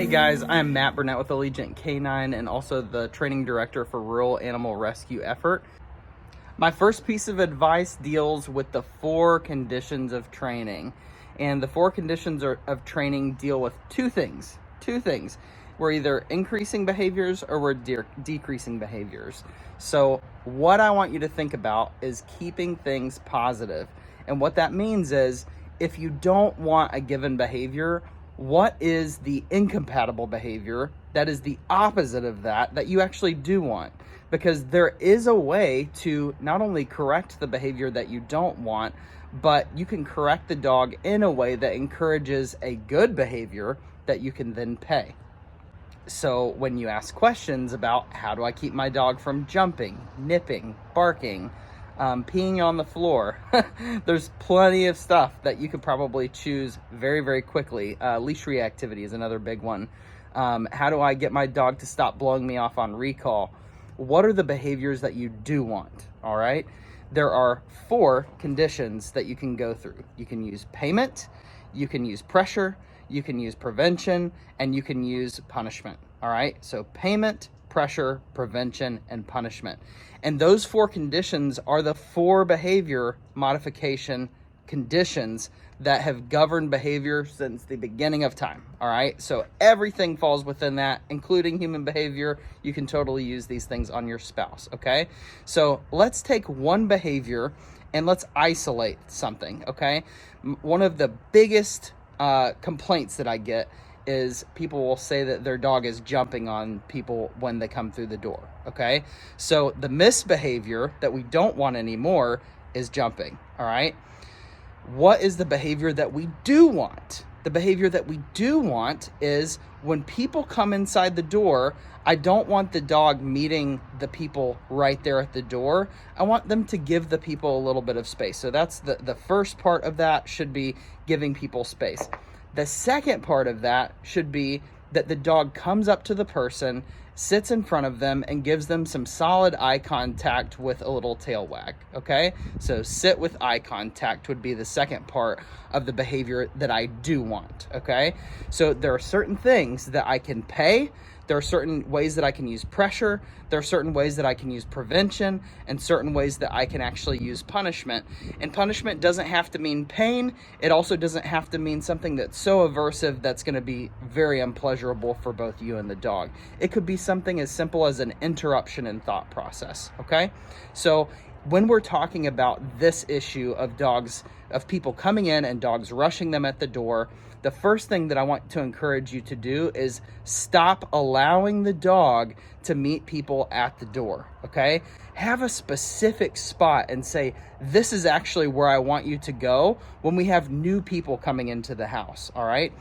guys, I'm Matt Burnett with Allegiant Canine and also the training director for Rural Animal Rescue Effort. My first piece of advice deals with the 4 conditions of training. And the 4 conditions of training deal with two things. We're either increasing behaviors or we're decreasing behaviors. So what I want you to think about is keeping things positive. And what that means is, if you don't want a given behavior, what is the incompatible behavior that is the opposite of that you actually do want? Because there is a way to not only correct the behavior that you don't want, but you can correct the dog in a way that encourages a good behavior that you can then pay. So when you ask questions about how do I keep my dog from jumping, nipping, barking, peeing on the floor, there's plenty of stuff that you could probably choose very, very quickly. Leash reactivity is another big one. How do I get my dog to stop blowing me off on recall? What are the behaviors that you do want? All right. There are 4 conditions that you can go through. You can use payment, you can use pressure, you can use prevention, and you can use punishment. All right. So payment, pressure, prevention, and punishment. And those 4 conditions are the 4 behavior modification conditions that have governed behavior since the beginning of time. All right. So everything falls within that, including human behavior. You can totally use these things on your spouse. Okay. So let's take one behavior and let's isolate something. Okay. One of the biggest complaints that I get is people will say that their dog is jumping on people when they come through the door. Okay. So the misbehavior that we don't want anymore is jumping. All right. What is the behavior that we do want? The behavior that we do want is when people come inside the door, I don't want the dog meeting the people right there at the door. I want them to give the people a little bit of space. So that's the first part of that, should be giving people space. The second part of that should be that the dog comes up to the person, sits in front of them, and gives them some solid eye contact with a little tail wag. Okay. So sit with eye contact would be the second part of the behavior that I do want. Okay. So there are certain things that I can pay. There are certain ways that I can use pressure. There are certain ways that I can use prevention, and certain ways that I can actually use punishment. And punishment doesn't have to mean pain. It also doesn't have to mean something that's so aversive that's going to be very unpleasurable for both you and the dog. It could be something as simple as an interruption in thought process. Okay. So when we're talking about this issue of dogs, of people coming in and dogs rushing them at the door, the first thing that I want to encourage you to do is stop allowing the dog to meet people at the door. Okay. Have a specific spot and say, this is actually where I want you to go when we have new people coming into the house. All right.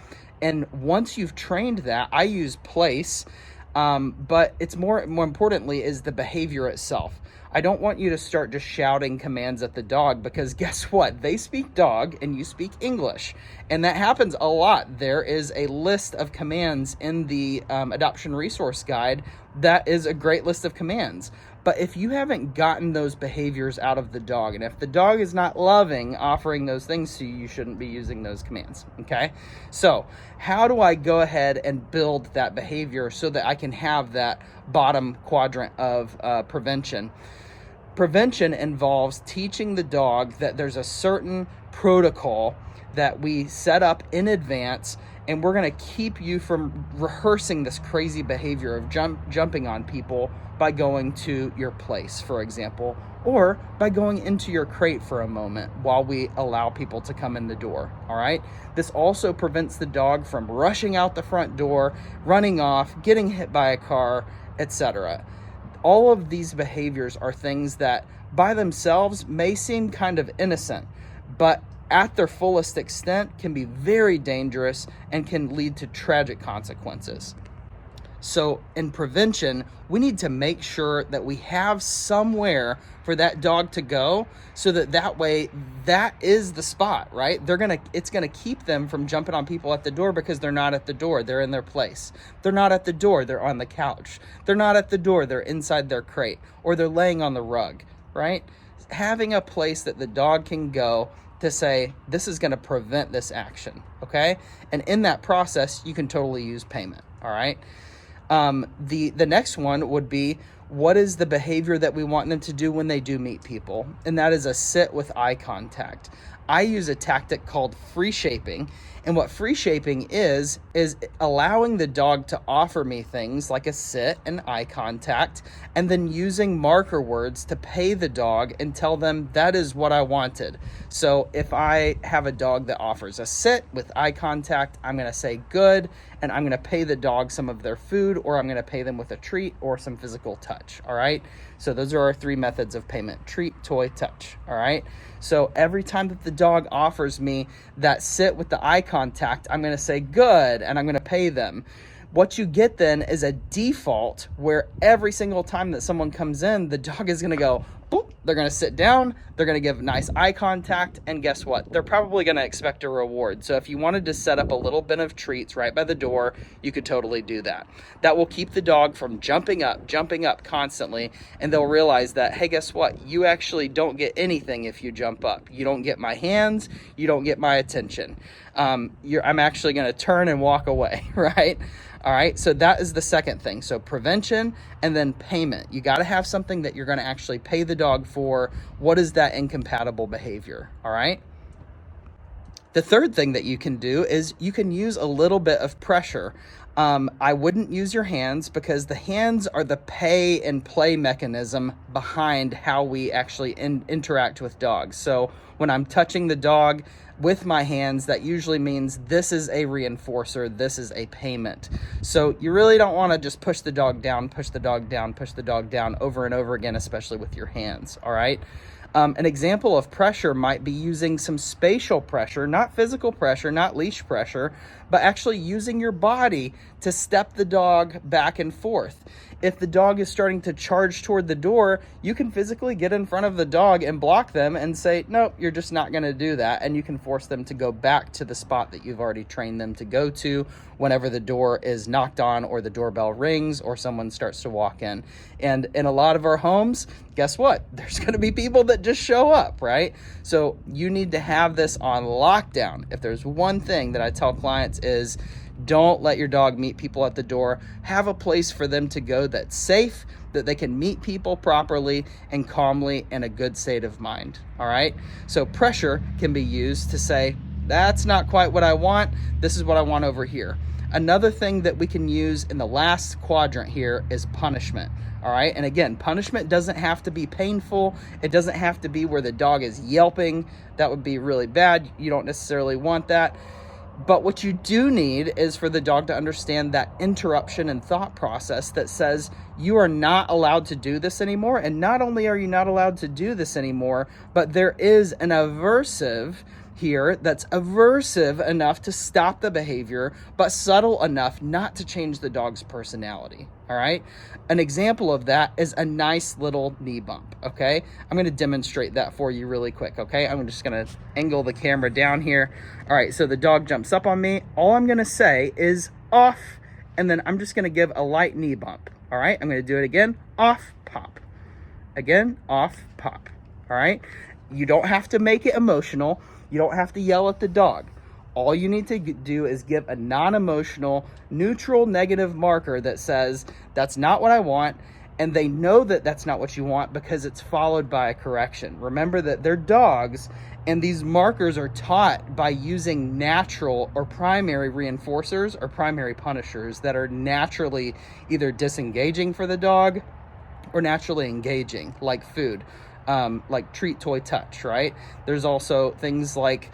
And once you've trained that, I use place. But it's more importantly is the behavior itself. I don't want you to start just shouting commands at the dog, because guess what? They speak dog and you speak English. And that happens a lot. There is a list of commands in the adoption resource guide that is a great list of commands. But if you haven't gotten those behaviors out of the dog, and if the dog is not loving offering those things to you, you shouldn't be using those commands. Okay. So how do I go ahead and build that behavior so that I can have that bottom quadrant of prevention? Prevention involves teaching the dog that there's a certain protocol that we set up in advance, and we're going to keep you from rehearsing this crazy behavior of jumping on people by going to your place, for example, or by going into your crate for a moment while we allow people to come in the door. All right. This also prevents the dog from rushing out the front door, running off, getting hit by a car, etc. All of these behaviors are things that by themselves may seem kind of innocent, but at their fullest extent can be very dangerous and can lead to tragic consequences. So in prevention, we need to make sure that we have somewhere for that dog to go, so that way that is the spot, right? It's gonna keep them from jumping on people at the door, because they're not at the door, they're in their place. They're not at the door, they're on the couch. They're not at the door, they're inside their crate, or they're laying on the rug, right? Having a place that the dog can go to say, this is going to prevent this action, okay? And in that process, you can totally use payment, all right? The next one would be, what is the behavior that we want them to do when they do meet people? And that is a sit with eye contact. I use a tactic called free shaping. And what free shaping is allowing the dog to offer me things like a sit and eye contact, and then using marker words to pay the dog and tell them that is what I wanted. So if I have a dog that offers a sit with eye contact, I'm going to say good, and I'm going to pay the dog some of their food, or I'm going to pay them with a treat or some physical touch. All right. So those are our 3 methods of payment: treat, toy, touch. All right. So every time that the dog offers me that sit with the eye contact, I'm going to say good, and I'm going to pay them. What you get then is a default where every single time that someone comes in, the dog is going to go, boop, they're going to sit down, they're going to give nice eye contact, and guess what? They're probably going to expect a reward. So if you wanted to set up a little bin of treats right by the door, you could totally do that. That will keep the dog from jumping up constantly, and they'll realize that, hey, guess what? You actually don't get anything if you jump up. You don't get my hands, you don't get my attention. I'm actually going to turn and walk away, right? All right, so that is the second thing. So prevention and then payment. You got to have something that you're going to actually pay the dog for. What is that incompatible behavior? All right. The third thing that you can do is you can use a little bit of pressure. I wouldn't use your hands, because the hands are the pay and play mechanism behind how we actually interact with dogs. So when I'm touching the dog with my hands, that usually means this is a reinforcer, this is a payment. So you really don't want to just push the dog down, push the dog down, push the dog down over and over again, especially with your hands, all right? An example of pressure might be using some spatial pressure, not physical pressure, not leash pressure, but actually using your body to step the dog back and forth. If the dog is starting to charge toward the door, you can physically get in front of the dog and block them and say, nope, you're just not going to do that. And you can force them to go back to the spot that you've already trained them to go to whenever the door is knocked on or the doorbell rings or someone starts to walk in. And in a lot of our homes, guess what? There's going to be people that just show up, right? So you need to have this on lockdown. If there's one thing that I tell clients is, don't let your dog meet people at the door. Have a place for them to go that's safe, that they can meet people properly and calmly in a good state of mind. All right. So pressure can be used to say, that's not quite what I want. This is what I want over here. Another thing that we can use in the last quadrant here is punishment. All right. And again, punishment doesn't have to be painful. It doesn't have to be where the dog is yelping. That would be really bad. You don't necessarily want that. But what you do need is for the dog to understand that interruption and thought process that says you are not allowed to do this anymore. And not only are you not allowed to do this anymore, but there is an aversive here that's aversive enough to stop the behavior, but subtle enough not to change the dog's personality. All right. An example of that is a nice little knee bump. Okay. I'm going to demonstrate that for you really quick. Okay. I'm just going to angle the camera down here. All right. So the dog jumps up on me. All I'm going to say is off. And then I'm just going to give a light knee bump. All right. I'm going to do it again. Off, pop. Again, off, pop. All right. You don't have to make it emotional. You don't have to yell at the dog. All you need to do is give a non-emotional, neutral, negative marker that says, that's not what I want. And they know that that's not what you want because it's followed by a correction. Remember that they're dogs, and these markers are taught by using natural or primary reinforcers or primary punishers that are naturally either disengaging for the dog or naturally engaging, like food. Like treat, toy, touch, right? There's also things like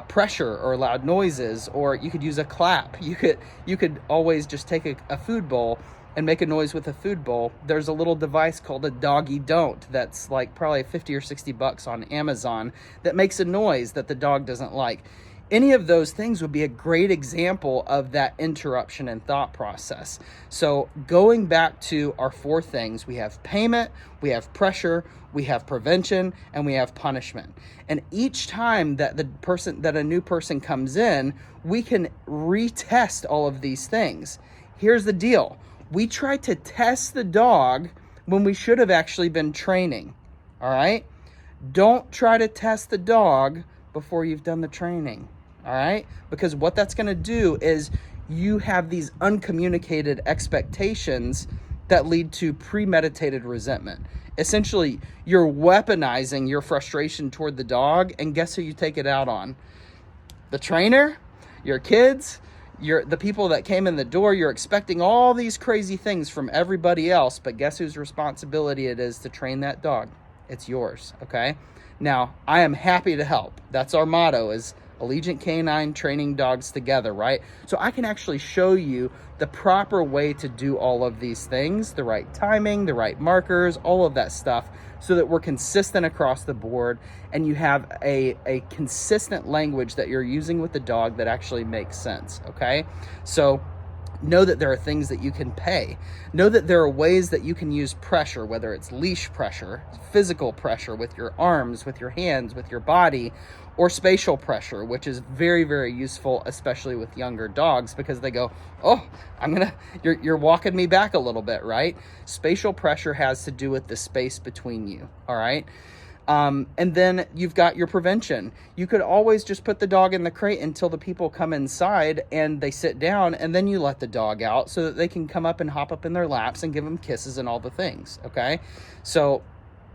pressure or loud noises, or you could use a clap. You could always just take a food bowl and make a noise with a food bowl. There's a little device called a doggy don't that's like probably 50 or 60 bucks on Amazon that makes a noise that the dog doesn't like. Any of those things would be a great example of that interruption and thought process. So going back to our 4 things, we have payment, we have pressure, we have prevention, and we have punishment. And each time that a new person comes in, we can retest all of these things. Here's the deal. We try to test the dog when we should have actually been training. All right? Don't try to test the dog before you've done the training, all right? Because what that's gonna do is you have these uncommunicated expectations that lead to premeditated resentment. Essentially, you're weaponizing your frustration toward the dog, and guess who you take it out on? The trainer, your kids, the people that came in the door. You're expecting all these crazy things from everybody else, but guess whose responsibility it is to train that dog? It's yours, okay? Now, I am happy to help. That's our motto, is Allegiant Canine, training dogs together, right? So I can actually show you the proper way to do all of these things, the right timing, the right markers, all of that stuff, so that we're consistent across the board and you have a consistent language that you're using with the dog that actually makes sense, okay? So know that there are things that you can pay. Know that there are ways that you can use pressure, whether it's leash pressure, physical pressure with your arms, with your hands, with your body, or spatial pressure, which is very, very useful, especially with younger dogs, because they go, oh, you're walking me back a little bit, right? Spatial pressure has to do with the space between you, all right? And then you've got your prevention. You could always just put the dog in the crate until the people come inside and they sit down, and then you let the dog out so that they can come up and hop up in their laps and give them kisses and all the things, okay? So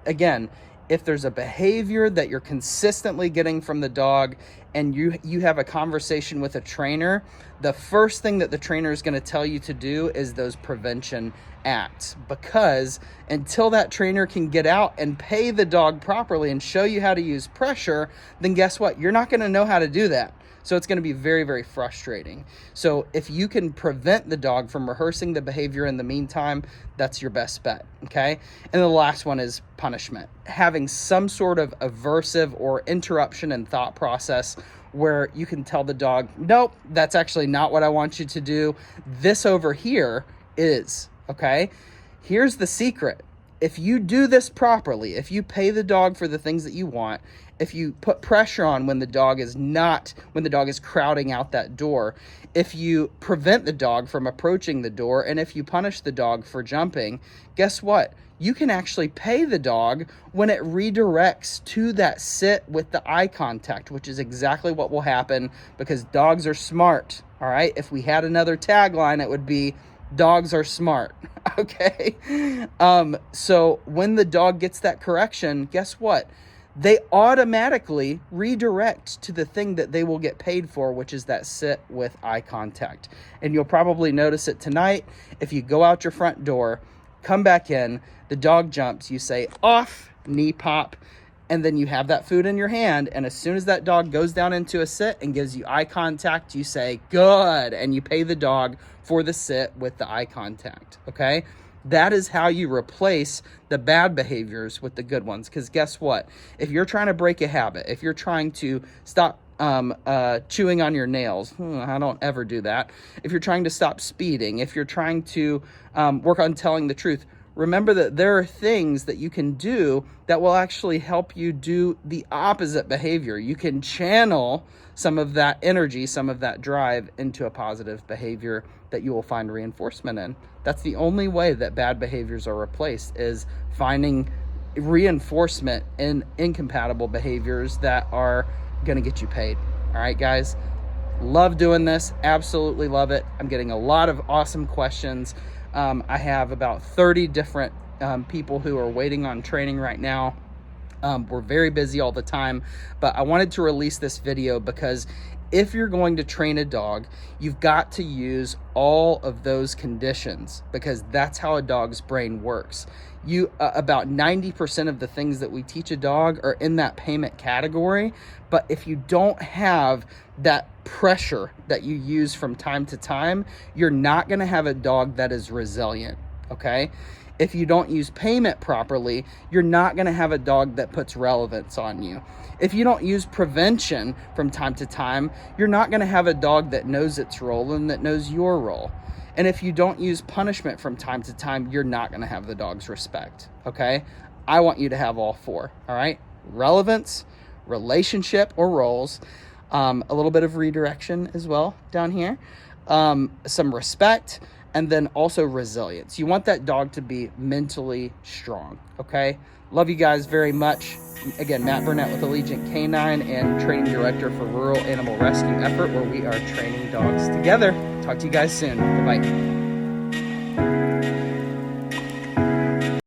again, if there's a behavior that you're consistently getting from the dog and you have a conversation with a trainer, the first thing that the trainer is going to tell you to do is those prevention acts, because until that trainer can get out and pay the dog properly and show you how to use pressure, then guess what? You're not going to know how to do that. So it's going to be very, very frustrating. So if you can prevent the dog from rehearsing the behavior in the meantime, that's your best bet, okay? And the last one is punishment. Having some sort of aversive or interruption in thought process where you can tell the dog, nope, that's actually not what I want you to do. This over here is, okay? Here's the secret. If you do this properly, if you pay the dog for the things that you want, if you put pressure on when the dog is crowding out that door, if you prevent the dog from approaching the door, and if you punish the dog for jumping, guess what? You can actually pay the dog when it redirects to that sit with the eye contact, which is exactly what will happen, because dogs are smart, all right? If we had another tagline, it would be, dogs are smart, okay? So when the dog gets that correction, guess what? They automatically redirect to the thing that they will get paid for, which is that sit with eye contact. And you'll probably notice it tonight. If you go out your front door, come back in, the dog jumps, you say off, knee pop, and then you have that food in your hand. And as soon as that dog goes down into a sit and gives you eye contact, you say good, and you pay the dog for the sit with the eye contact, okay? That is how you replace the bad behaviors with the good ones. Because guess what? If you're trying to break a habit, if you're trying to stop chewing on your nails, I don't ever do that. If you're trying to stop speeding, if you're trying to work on telling the truth, remember that there are things that you can do that will actually help you do the opposite behavior. You can channel some of that energy, some of that drive into a positive behavior that you will find reinforcement in. That's the only way that bad behaviors are replaced, is finding reinforcement in incompatible behaviors that are going to get you paid. All right, guys, love doing this. Absolutely love it. I'm getting a lot of awesome questions. I have about 30 different people who are waiting on training right now. We're very busy all the time, but I wanted to release this video because if you're going to train a dog, you've got to use all of those conditions, because that's how a dog's brain works. About 90% of the things that we teach a dog are in that payment category, but if you don't have that pressure that you use from time to time, you're not going to have a dog that is resilient, okay? If you don't use payment properly, you're not going to have a dog that puts relevance on you. If you don't use prevention from time to time, you're not going to have a dog that knows its role and that knows your role. And if you don't use punishment from time to time, you're not going to have the dog's respect, okay? I want you to have all four, all right? Relevance, relationship or roles, a little bit of redirection as well down here, some respect, and then also resilience. You want that dog to be mentally strong, okay? Love you guys very much. Again, Matt Burnett with Allegiant Canine and training director for Rural Animal Rescue Effort, where we are training dogs together. Talk to you guys soon. Bye-bye.